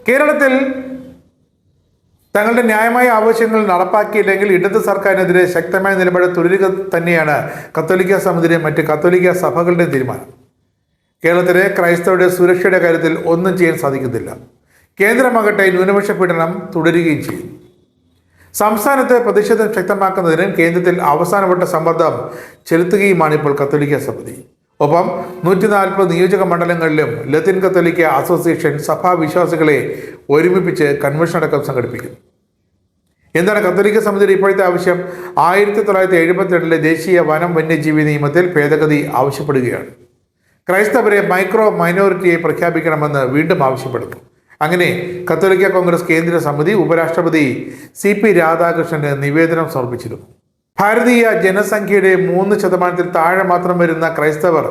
കേരളത്തിൽ തങ്ങളുടെ ന്യായമായ ആവശ്യങ്ങൾ നടപ്പാക്കിയില്ലെങ്കിൽ ഇടത് സർക്കാരിനെതിരെ ശക്തമായ നിലപാട് തുടരുക തന്നെയാണ് കത്തോലിക്ക സമിതിയുടെയും മറ്റ് കത്തോലിക്ക സഭകളുടെയും തീരുമാനം. കേരളത്തിലെ ക്രൈസ്തവരുടെ സുരക്ഷയുടെ കാര്യത്തിൽ ഒന്നും ചെയ്യാൻ സാധിക്കുന്നില്ല. കേന്ദ്രമാകട്ടെ ന്യൂനപക്ഷ പീഡനം തുടരുകയും ചെയ്യും. സംസ്ഥാനത്ത് പ്രതിഷേധം ശക്തമാക്കുന്നതിനും കേന്ദ്രത്തിൽ അവസാനവട്ട സമ്മർദ്ദം ചെലുത്തുകയുമാണ് ഇപ്പോൾ കത്തോലിക്ക സമിതി. ഒപ്പം 140 നിയോജക മണ്ഡലങ്ങളിലും ലത്തീൻ കത്തോലിക്ക അസോസിയേഷൻ സഭാവിശ്വാസികളെ ഒരുമിപ്പിച്ച് കൺവെൻഷൻ അടക്കം സംഘടിപ്പിക്കുന്നു. എന്താണ് കത്തോലിക്ക സമിതിയുടെ ഇപ്പോഴത്തെ ആവശ്യം? 1972 ദേശീയ വനം വന്യജീവി നിയമത്തിൽ ഭേദഗതി ആവശ്യപ്പെടുകയാണ്. ക്രൈസ്തവരെ മൈനോറിറ്റിയെ പ്രഖ്യാപിക്കണമെന്ന് വീണ്ടും ആവശ്യപ്പെടുന്നു. അങ്ങനെ കത്തോലിക്ക കോൺഗ്രസ് കേന്ദ്ര സമിതി ഉപരാഷ്ട്രപതി CP രാധാകൃഷ്ണന് നിവേദനം സമർപ്പിച്ചിരുന്നു. ഭാരതീയ ജനസംഖ്യയുടെ 3% താഴെ മാത്രം വരുന്ന ക്രൈസ്തവർ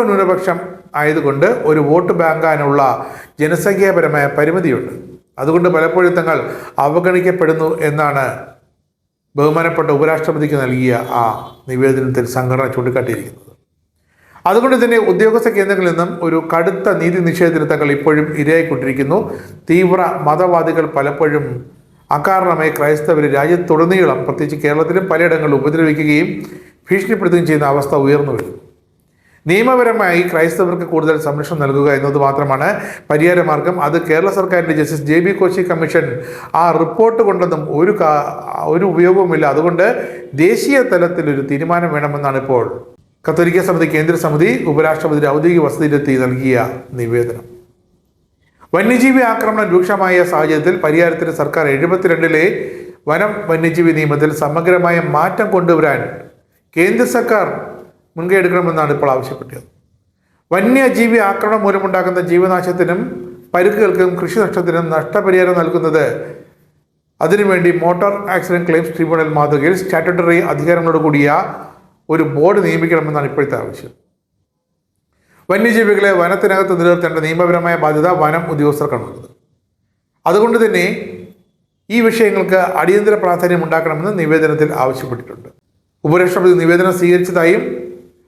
ന്യൂനപക്ഷം ആയതുകൊണ്ട് ഒരു വോട്ട് ബാങ്കാനുള്ള ജനസംഖ്യാപരമായ പരിമിതിയുണ്ട്. അതുകൊണ്ട് പലപ്പോഴും തങ്ങൾ അവഗണിക്കപ്പെടുന്നു എന്നാണ് ബഹുമാനപ്പെട്ട ഉപരാഷ്ട്രപതിക്ക് നൽകിയ ആ നിവേദനത്തിൽ സംഘടന ചൂണ്ടിക്കാട്ടിയിരിക്കുന്നത്. അതുകൊണ്ട് തന്നെ ഉദ്യോഗസ്ഥ കേന്ദ്രങ്ങളിൽ നിന്നും ഒരു കടുത്ത നീതി നിഷേധത്തിന് തങ്ങൾ ഇപ്പോഴും ഇരയായിക്കൊണ്ടിരിക്കുന്നു. തീവ്ര മതവാദികൾ പലപ്പോഴും അകാരണമായി ക്രൈസ്തവരെ രാജ്യത്തുടനീളം പ്രത്യേകിച്ച് കേരളത്തിലും പലയിടങ്ങളിലും ഉപദ്രവിക്കുകയും ഭീഷണിപ്പെടുത്തുകയും ചെയ്യുന്ന അവസ്ഥ ഉയർന്നു വരുന്നു. നിയമപരമായി ക്രൈസ്തവർക്ക് കൂടുതൽ സംരക്ഷണം നൽകുക എന്നത് മാത്രമാണ് പരിഹാരമാർഗം. അത് കേരള സർക്കാരിൻ്റെ ജസ്റ്റിസ് JB കോശി കമ്മീഷൻ ആ റിപ്പോർട്ട് കൊണ്ടൊന്നും ഒരു ഉപയോഗവുമില്ല. അതുകൊണ്ട് ദേശീയ തലത്തിൽ ഒരു തീരുമാനം വേണമെന്നാണ് ഇപ്പോൾ കത്തോലിക്ക സമിതി കേന്ദ്ര സമിതി ഉപരാഷ്ട്രപതിയുടെ ഔദ്യോഗിക വസതിയിലെത്തി നൽകിയ നിവേദനം. വന്യജീവി ആക്രമണം രൂക്ഷമായ സാഹചര്യത്തിൽ പരിഹാരത്തിന് സർക്കാർ 72 വനം വന്യജീവി നിയമത്തിൽ സമഗ്രമായ മാറ്റം കൊണ്ടുവരാൻ കേന്ദ്ര സർക്കാർ മുൻകൈ എടുക്കണമെന്നാണ് ഇപ്പോൾ ആവശ്യപ്പെട്ടത്. വന്യജീവി ആക്രമണം മൂലമുണ്ടാകുന്ന ജീവനാശത്തിനും പരിക്കുകൾക്കും കൃഷി നഷ്ടത്തിനും നഷ്ടപരിഹാരം നൽകുന്നത് അതിനുവേണ്ടി മോട്ടോർ ആക്സിഡന്റ് ക്ലെയിംസ് ട്രിബ്യൂണൽ മാതൃകയിൽ സ്റ്റാറ്റ്യൂട്ടറി അധികാരങ്ങളോടുകൂടിയ ഒരു ബോർഡ് നിയമിക്കണമെന്നാണ് ഇപ്പോഴത്തെ ആവശ്യം. വന്യജീവികളെ വനത്തിനകത്ത് നിലനിർത്തേണ്ട നിയമപരമായ ബാധ്യത വനം ഉദ്യോഗസ്ഥർക്കാണുള്ളത്. അതുകൊണ്ട് തന്നെ ഈ വിഷയങ്ങൾക്ക് അടിയന്തര പ്രാധാന്യം ഉണ്ടാക്കണമെന്ന് നിവേദനത്തിൽ ആവശ്യപ്പെട്ടിട്ടുണ്ട്. ഉപരാഷ്ട്രപതി നിവേദനം സ്വീകരിച്ചതായും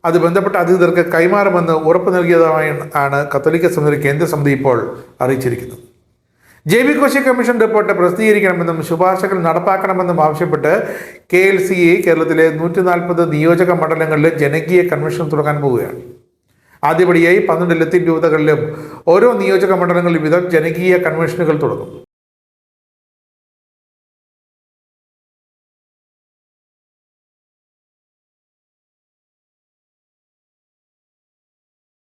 അത് ബന്ധപ്പെട്ട അധികൃതർക്ക് കൈമാറുമെന്ന് ഉറപ്പ് നൽകിയതായാണ് കത്തോലിക്ക സമിതി കേന്ദ്ര സമിതി ഇപ്പോൾ അറിയിച്ചിരിക്കുന്നത്. JB കോശി കമ്മീഷൻ റിപ്പോർട്ട് പ്രസിദ്ധീകരിക്കണമെന്നും ശുപാർശകൾ നടപ്പാക്കണമെന്നും ആവശ്യപ്പെട്ട് KLCA കേരളത്തിലെ 140 നിയോജക മണ്ഡലങ്ങളിലെ ജനകീയ കൺവെൻഷൻ തുടങ്ങാൻ പോവുകയാണ്. ആദ്യപടിയായി 12 ലത്തീൻ രൂപതകളിലും ഓരോ നിയോജക മണ്ഡലങ്ങളിലും വീതം ജനകീയ കൺവെൻഷനുകൾ തുടങ്ങും.